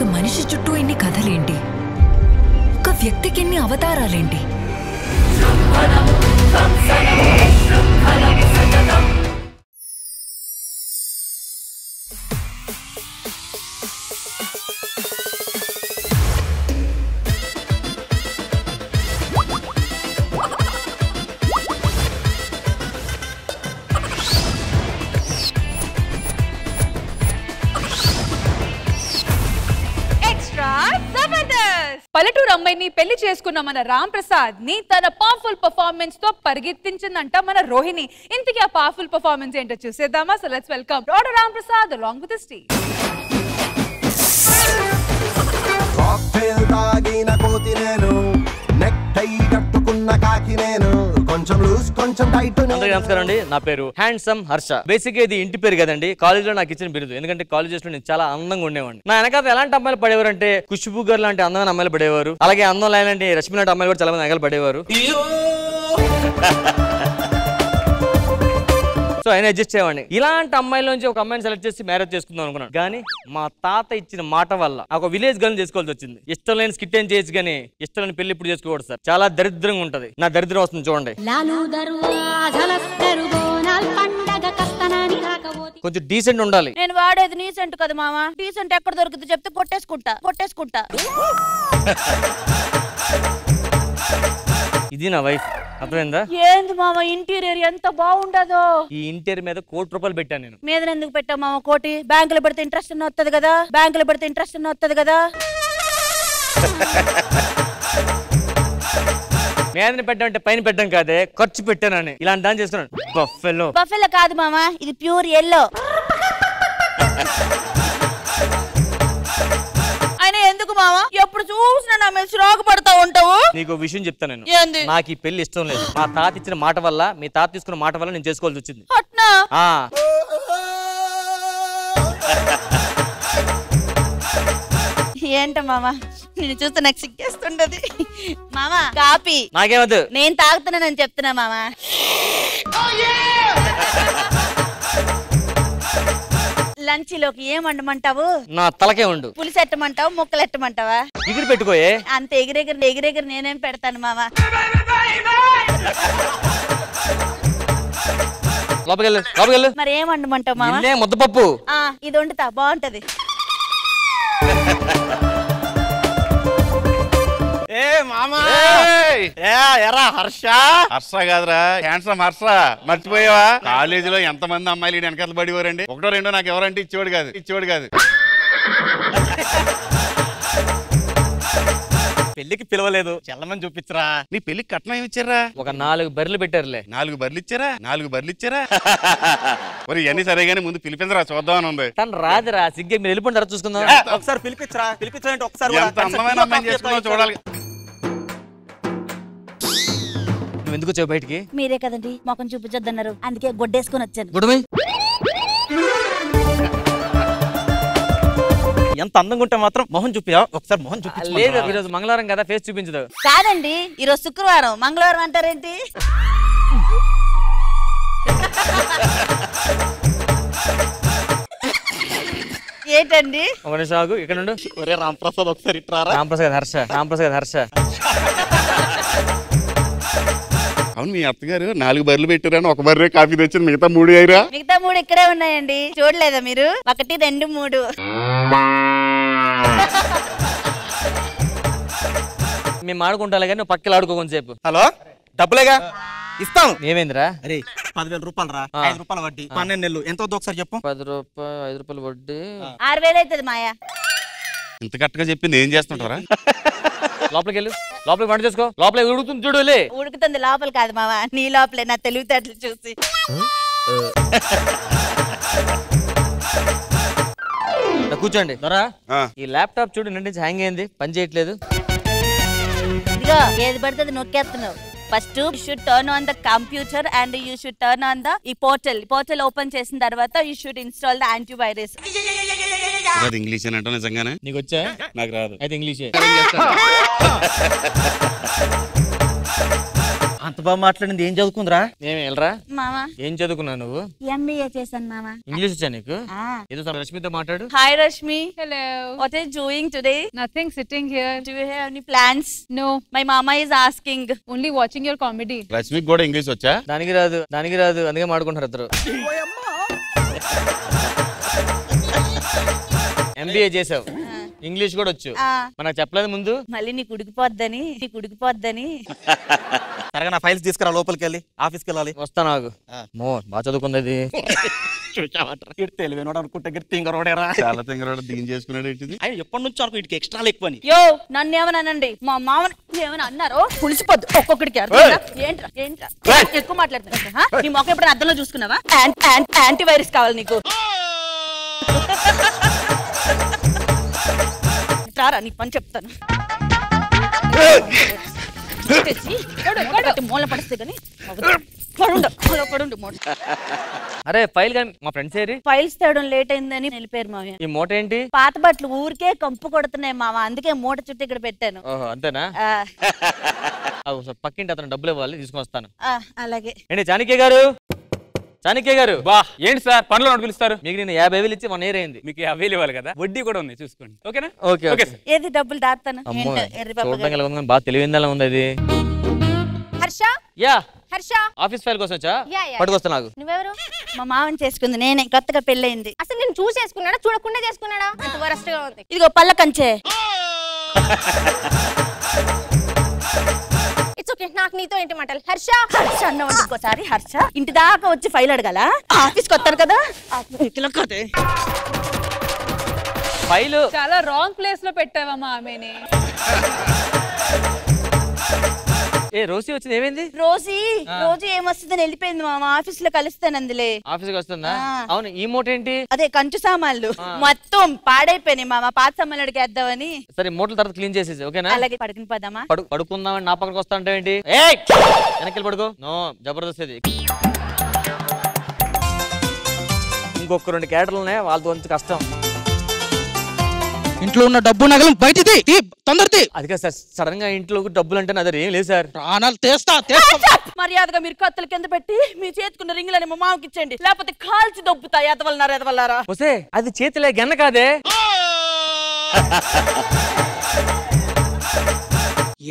ఒక మనిషి చుట్టూ ఇన్ని కథలేంటి, ఒక వ్యక్తికి ఎన్ని అవతారాలేంటి? పల్లెటూరు అమ్మాయిని పెళ్లి చేసుకున్న మన రామ్ ప్రసాద్ ని తన పవర్ఫుల్ పర్ఫార్మెన్స్ తో పరిగెత్తించిందంట మన రోహిణి. ఇంతకీ ఆ పవర్ఫుల్ పర్ఫార్మెన్స్ ఏంటో చూసేద్దామా? So let's welcome doctor Ram Prasad along with his team. నమస్కారం అండి, నా పేరు హ్యాండ్సమ్ హర్ష. బేసిక్ గా ఇది ఇంటి పేరు కదండి, కాలేజ్ లో నాకు ఇచ్చిన బిరుదు. ఎందుకంటే కాలేజెస్ లో నేను చాలా అందంగా ఉండేవాడిని. నా వెనకాల ఎలాంటి అమ్మాయిలు పడేవారు అంటే ఖుష్బూ గారు లాంటి అందమైన అమ్మాయిలు పడేవారు, అలాగే అందం లాంటి రష్మి లాంటి అమ్మాయిలు కూడా చాలా మంది వెనకాల పడేవారు. సో ఆయన అడ్జస్ట్ చేయవాడిని. ఇలాంటి అమ్మాయిల నుంచి ఒక అమ్మాయిని సెలెక్ట్ చేసి మ్యారేజ్ చేసుకుందాం అనుకున్నాను. కానీ మా తాత ఇచ్చిన మాట వల్ల ఒక విలేజ్ గర్ల్ చేసుకోవాల్సి వచ్చింది. ఇష్టం లేని స్కిట్ ఏం చేయొచ్చు కానీ ఇష్టం లేని పెళ్లి ఇప్పుడు చేసుకోకూడదు సార్. చాలా దరిద్రంగా ఉంటది. నా దరిద్రం వస్తుంది చూడండి. కొంచెం డీసెంట్ ఉండాలి. నేను వాడేది డీసెంట్ కదా మామ. డీసెంట్ ఎక్కడ దొరుకుతుంది చెప్తే కొట్టేసుకుంటా. ఇది నా వైఫ్, అర్థమైందా? ఏంది మామ ఇంటీరియర్ ఎంత బాగుండదో. ఈ ఇంటీరియర్ మీద ₹1,00,00,000 పెట్టాను నేను. మీద ఎందుకు పెట్టావు మామ కోటి? బ్యాంకులో పెడితే ఇంట్రెస్ట్ అన్న వస్తుంది కదా. మీద పెట్టామంటే పైన పెట్టాం కాదే, ఖర్చు పెట్టానని. ఇలాంటి దాన్ని చేస్తున్నాను. బఫెలో కాదు మామ, ఇది ప్యూర్ ఎల్లో. ఎందుకు మామ ఎప్పుడు చూసినా నా మీద చిరాకు పడతా ఉంటావు? నీకు విషయం చెప్తాను నేను. నాకు ఈ పెళ్లి ఇష్టం లేదు. మా తాత ఇచ్చిన మాట వల్ల, మీ తాత తీసుకున్న మాట వల్ల నేను చేసుకోవాల్సి వచ్చింది. ఏంట మామ నేను చూస్తే నాకు సిగ్గేస్తుండది. మామ కాపీ నాకేమద్దు, నేను తాగుతున్నానని చెప్తున్నా మామ. లంచ్ లోకి ఏం వండమంటావు? నా తలకే ఉండు. పులిసి ఎట్టమంటావు, ముక్కలు ఎట్టమంటావా? ఎగిరి పెట్టుకోయే. అంత ఎగిరెగిరి నేనేం పెడతాను మామ. లోపలికెళ్ళు. మరి ఏం వండమంటావు మామ? ముద్దపప్పు. ఇది వండుతా, బాగుంటది. హర్ష కాదురా, హ్యాండ్సమ్ హర్ష. మర్చిపోయావా? కాలేజీలో ఎంత మంది అమ్మాయిలు వెనకాల పడివారండి. ఒకటో రెండో నాకు ఎవరంటే ఇచ్చేవాడు కాదు. పెళ్లికి పిలవలేదు, చెల్లమని చూపించరా. నీ పెళ్లికి కట్నం ఏమి ఇచ్చారా? ఒక 4 బర్రెలు పెట్టారులే. 4 బర్రెలు ఇచ్చారా? మరి ఇవన్నీ సరే గానీ ముందు పిలిపించరా, చూద్దామని ఉంది. తను రాదురా, సిగ్గే. మీరు వెళ్ళిపోయిన తర్వాత చూసుకుందాం. ఒకసారి పిలిపించరా. ఒకసారి ఎంత అందమైన అమ్మాయిని చేసుకున్నావు చూడాలి. నువ్వు ఎందుకు వచ్చావు బయటికి? మీరే కదండి మొఖం చూపించొద్దన్నారు, అందుకే గొడ్డేసుకొని వచ్చాను. గుడమి ఎంత అందంగా ఉంటే మాత్రం మొహం చూపియా? ఒకసారి మొహం చూపించు. లేదు, ఈరోజు మంగళవారం కదా, ఫేస్ చూపించదు. కాదండి ఈరోజు శుక్రవారం, మంగళవారం అంటారేంటి? ఏంటండి? ఒక నిమిషం ఆగు, ఇక్కడ నుండు. ఒరే రాంప్రసాద్ ఒకసారి ఇట్రారా. రాంప్రసాద్ హర్ష. అవును, మీ అత్తగారు 4 బర్రెలు పెట్టారని ఒక బర్రె కాఫీ తెచ్చింది, మిగతా 3 అయ్యారా? మిగతా 3 ఇక్కడే ఉన్నాయండి, చూడలేదా మీరు? 1, 2, 3. మేము ఆడుకుంటా కానీ నువ్వు పక్కన ఆడుకో కొంచెంసేపు. హలో, డబ్బులేగా ఇస్తాం. ఏమైందిరా? అరే 10,000 రూపాయలు రా. 5 రూపాయల వడ్డీ. 12 నెలలు ఎంత వద్దు ఒకసారి చెప్పు. 10 రూపాయలు 5 రూపాయలు వడ్డీ 6,000 అవుతుంది మాయా. ఇంత కరెక్ట్గా చెప్పింది ఏం చేస్తుంటారా? లోపలికి వంట చేసుకో. లోపల ఉడుకుతుంది చూడు. ఉడుకుతుంది లోపల కాదు మావా, నీ లోపలే. నా తెలివితేటలు చూసి కూర్చోండి. ఈ ల్యాప్టాప్ చూడు, నిండి హ్యాంగ్ అయింది, పని చేయట్లేదు. ఇదిగో ఏది పడుతుంది నొక్కేస్తున్నావు. First you should turn on the computer and you should turn on the e portal open చేసిన తర్వాత you should install the antivirus. English అంటే నిజంగానే నీకు వచ్చా? నాకు రాదు. అయితే ఇంగ్లీషే. అంత బాగా మాట్లాడింది ఏం చదువుకుందిరా? ఏమి వెళ్ళరా? మామా ఏం చదువుకున్నావు నువ్వు? MBA చేశాను మామా. ఇంగ్లీష్ వచ్చా నీకు? ఏదో రష్మితో మాట్లాడు. Hi Rashmi. Hello. What are you doing today? Nothing, sitting here. Do you have any plans? No, My mama is asking. only watching your comedy. రష్మికి కూడా ఇంగ్లీష్ వచ్చా? దానికి రాదు అందుకే మాడుకుంటారు ఇద్దరు. MBA చేసావు, ఇంగ్లీష్ కూడా వచ్చు, మనకు చెప్పలేదు ముందు. మళ్ళీ నీకు ఉడికిపోద్దని సరగా నా ఫైల్స్ తీసుకురా, లోపలికి వెళ్ళి ఆఫీస్కి వెళ్ళాలి. వస్తా నాకు. బాగా చదువుకుంది. తెలివైనోడు అనుకుంటే తింగరోడేరా. చాలా తింగరాడు దీని చేసుకున్నాడు ఏంటిది? ఆయన ఎప్పటి నుంచి వరకు వీటికి ఎక్స్ట్రా ఎక్కువ. యో నన్ను ఏమన్నానండి, మా మామని ఏమైనా అన్నారో పులిసిపోద్దు ఒక్కొక్కడికి. అర్థం ఏంట్రా ఎక్కువ మాట్లాడుతున్నా? నీ మొక్క ఎప్పుడైనా అద్దంలో చూసుకున్నావా? యాంటీ వైరస్ కావాలి నీకు. రారా నీ పని చెప్తాను. మూల పడిస్తే కానీ అరే ఫైల్ కానీ మా ఫ్రెండ్స్ ఏరి ఫైల్స్ తేయడం లేట్ అయిందని వెళ్ళిపోయారు మావయ్య. ఈ మూట ఏంటి? పాత బట్టలు ఊరికే కంపు కొడుతున్నాయి మామ, అందుకే మూట చుట్టూ ఇక్కడ పెట్టాను. ఓహో అంతేనా? పక్కింటి అతను డబ్బులు ఇవ్వాలి, తీసుకొని వస్తాను. అలాగే. ఏంటి చాణక్య గారు? బా ఏంటి సార్ పనులు నోట్ పిలుస్తారు? మీకు నేను 50,000 ఇచ్చి 1 year అయింది. మీకు 50,000 ఇవ్వాలి కదా, వడ్డీ కూడా ఉంది చూసుకోండి. ఓకేనా? Okay okay. ఏది డబ్బులు దాస్తాను. చూడడానికి ఎలా ఉంది, బాగా తెలివిందలా ఉంది అది. Harsha yeah Harsha office file కోసం వచ్చా? Yeah, yeah. పట్టుకొస్తా. నాకు నువ్వెవరు? మా మామని చేసుకుంది నేనే, కొత్తగా పెళ్ళయింది. అసలు నేను చూసేసుకున్నాడా చూడకుండా చేసుకున్నాడా? అంత వరస్ట్ గా ఉంది. ఇదిగో పళ్ళ కంచే. ఇట్స్ ఓకే, నాకు నీతో ఏంటి మాటలు. హర్ష అన్నవండి ఇంకోసారి హర్ష ఇంటి దాకా వచ్చి ఫైల్ అడగాల? ఆఫీస్కి వస్తారు కదా. ఫైల్ చాలా రాంగ్ ప్లేస్ లో పెట్టావమ్మా ఆమెని. రోసి వచ్చింది, ఏమైంది? రోజు ఏమొస్తుందని వెళ్ళిపోయింది మామ. ఆఫీస్ లో కలుస్తాను అందులే. ఆఫీస్కి వస్తుందా? అవును. ఈ మూట ఏంటి? అదే కంచు సామాన్లు మొత్తం పాడైపోయినాయి మామ, పాత సామాన్లు అడిగేద్దామని. సరే మూటల తర్వాత క్లీన్ చేసేసి ఓకేనా? అలాగే. పడుకుని పోదామా? పడుకుందామని నా పక్కకు వస్తా అంటే ఏంటి? వెనక్కి పడుకో. నో జబర్దస్త్ ఇది. ఇంకొక 2 క్యాటర్లు ఉన్నాయి, వాళ్ళతో కొంచెం కష్టం. ఇంట్లో ఉన్న డబ్బు నగలు బయటిది తొందరది. అది కాదు సార్, సడన్ గా ఇంట్లో డబ్బులు అంటే నా దగ్గర ఏం లేదు సార్. ప్రాణాలు తీస్తా. మర్యాదగా మీరు కత్తుల కింద పెట్టి మీ చేతుకున్న రింగులని మా మామకి ఇచ్చండి, లేకపోతే కాల్చి దొబ్బుతాయి. ఎదవల్లారా. వస్తే అది చేతిలే గన్న కాదే.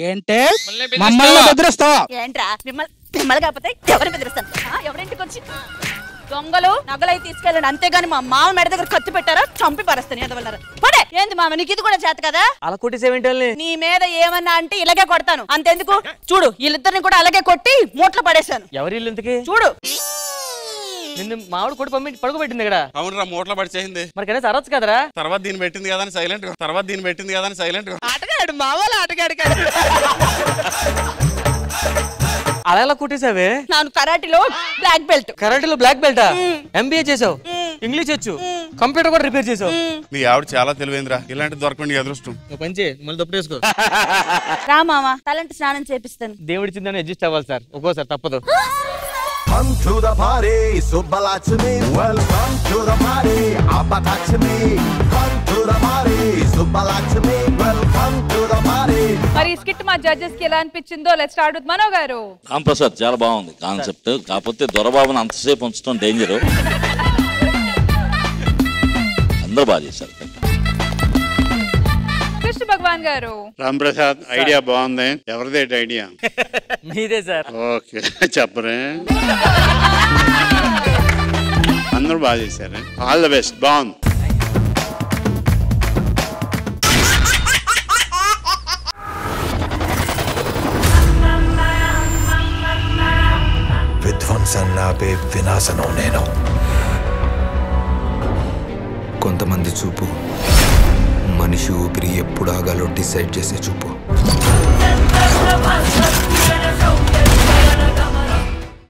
ఏంటే మమ్మల్ని బెదిరిస్తావా? ఏంట్రా మిమ్మల్ని కాకపోతే ఎవరు బెదిరిస్తాను? ఎవరింటికి వచ్చి దొంగలు నగలై తీసుకెళ్ళండి, అంతేగాని మా మామ మెడ దగ్గర కత్తి పెట్టారా చంపి పరుస్తాను. ఎదవల్లారా. పడే. ఏంది మామ నీకు ఇది కూడా చేత కదా? అలా కొట్టేసేవేంటి? నీ మీద ఏమన్నా అంటే ఇలాగే కొడతాను, అంతెందుకు. చూడు వీళ్ళిద్దరిని కూడా అలాగే కొట్టి మూట్లో పడేశాను. ఎవరి ఇల్లు ఇంతకి? చూడు నిన్ను మామిడి కొట్టి పడుకోబెట్టింది ఇక్కడ. అవునరా, మూటలో పడిచేసింది. మరి కనీసం అరవచ్చు కదరా? తర్వాత దీన్ని పెట్టింది కదా అని సైలెంట్. ఆటగాడు మావాల ఆటగాడు కాదు. అలా ఎలా కొట్టేసావే? ನಾನು కరాటీలో బ్లాక్ బెల్ట్. కరాటీలో బ్లాక్ బెల్టా? MBA చేసావు, ఇంగ్లీష్ వచ్చు, కంప్యూటర్ కూడా రిపేర్ చేసావు. మీ ఆవిడ చాలా తెలివైందిరా, ఇలాంటి దొరకండి అదృష్టం. పంచే మళ్ళీ తప్పుడేసుకో. రా మామ, తలంటి స్నానం చేపిస్తాను. దేవుడిచ్చిందని అడ్జస్ట్ అవ్వాలి సార్, ఒక్కోసారి తప్పదు. Come to the party, Subbalachmi. Welcome to the party, Abbatachmi. Come to the party, Subbalachmi. Welcome to the party. మరి స్కిట్ మా జడ్జెస్ కి ఎలా అనిపించిందో లెట్స్ స్టార్ట్ విత్ మనో గారు. రామ్ ప్రసాద్ చాలా బాగుంది కాన్సెప్ట్, కాకపోతే దొరబాబుని అంతసేపు ఉంచడం డేంజరు. అందరూ బాగా చేశారు. కృష్ణ భగవాన్ గారు. రామ్ ప్రసాద్ ఐడియా బాగుంది. ఎవరిదే ఐడియా? మీదే సార్. ఓకే చెప్పరే. అందరూ బాగా చేశారు. All the best. బాగుంది. విధ్వంసన్నాపే వినాశనో నేను. కొంతమంది చూపు మనిషి ఊపిరి ఎప్పుడు ఆగాలో డిసైడ్ చేసే చూపు.